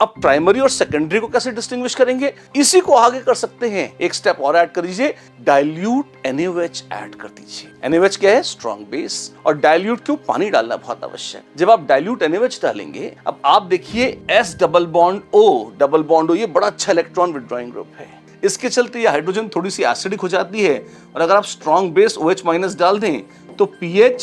अब प्राइमरी और सेकेंडरी को कैसे डिस्टिंग्विश करेंगे, इसी को आगे कर सकते हैं। एक स्टेप और ऐड कर दीजिए, डाइल्यूट NaOH ऐड कर दीजिए। NaOH क्या है? Strong base. और डाइल्यूट क्यों? पानी डालना बहुत आवश्यक। जब आप डाइल्यूट NaOH डालेंगे, अब आप देखिए S डबल बॉन्ड O, ये बड़ा अच्छा इलेक्ट्रॉन विड्रॉइंग ग्रुप है। इसके चलते ये हाइड्रोजन थोड़ी सी एसिडिक हो जाती है, और अगर आप स्ट्रॉन्ग बेस OH- डाल दें तो pH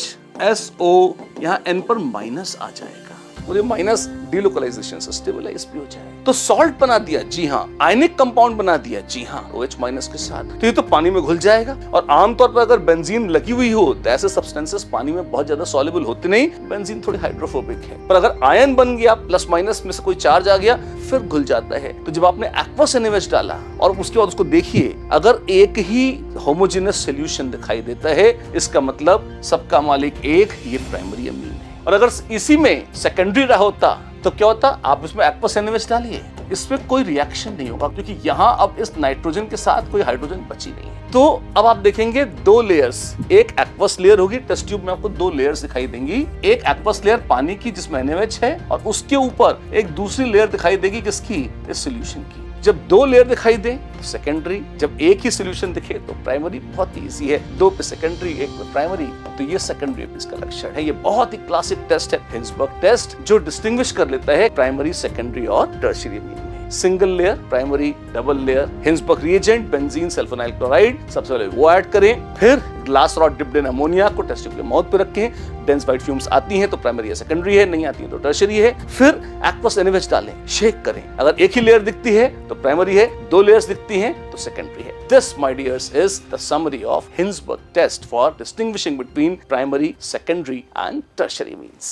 SO यहाँ N पर माइनस आ जाएगा, और ये माइनस डिलोकलाइजेशन से स्टेबलाइज भी हो जाए। तो सॉल्ट बना दिया, जी हाँ। आयनिक कंपाउंड बना दिया, जी हाँ, OH- के साथ। तो ये तो पानी में घुल जाएगा। और आमतौर पर अगर बेंजीन लगी हुई हो तो ऐसे सब्सटेंसेस पानी में बहुत ज्यादा सॉल्युबल होते नहीं, बेंजीन थोड़ी हाइड्रोफोबिक है। पर अगर आयन बन गया, प्लस माइनस में से कोई चार्ज आ गया, फिर घुल जाता है। तो जब आपने एक्वस NaOH डाला और उसके बाद उसको देखिए, अगर एक ही होमोजेनस सोल्यूशन दिखाई देता है, इसका मतलब सबका मालिक एक, ये प्राइमरी अमीन है। और अगर इसी में सेकेंडरी रहा होता तो क्या होता? आप इसमें एक्वस NaOH डालिए, इसमें कोई रिएक्शन नहीं होगा, क्योंकि यहाँ अब इस नाइट्रोजन के साथ कोई हाइड्रोजन बची नहीं है। तो अब आप देखेंगे दो लेयर्स, एक एक्वस लेयर होगी, टेस्ट ट्यूब में आपको दो लेयर्स दिखाई देंगी। एक एक्वस लेयर पानी की जिसमें NaOH है, और उसके ऊपर एक दूसरी लेयर दिखाई देगी, किसकी? इस सोल्यूशन की। जब दो लेयर दिखाई दे तो सेकेंडरी, जब एक ही सोल्यूशन दिखे तो प्राइमरी। बहुत ही इजी है, 2 पे सेकेंडरी, 1 पे प्राइमरी। तो ये सेकेंडरी एपिस का लक्षण है। ये बहुत ही क्लासिक टेस्ट है, हिंसबर्ग टेस्ट, जो डिस्टिंग्विश कर लेता है प्राइमरी, सेकेंडरी और टर्शियरी अमीन में। Single layer, primary, double layer, Hinsberg reagent, benzene sulfonyl chloride, सबसे पहले वो ऐड करें। फिर glass rod dipped in ammonia को टेस्ट ट्यूब के माउथ पे रखें। डेंस वाइट फ्यूम्स आती हैं तो प्राइमरी या सेकेंडरी है, नहीं आती है तो टर्शियरी है। फिर एक्वस NaOH डालें, शेक करें। अगर एक ही लेयर दिखती है तो प्राइमरी है, 2 लेयर्स दिखती हैं तो सेकेंडरी है। This, my dears, is the summary of Hinsberg test for distinguishing between primary, secondary and tertiary means.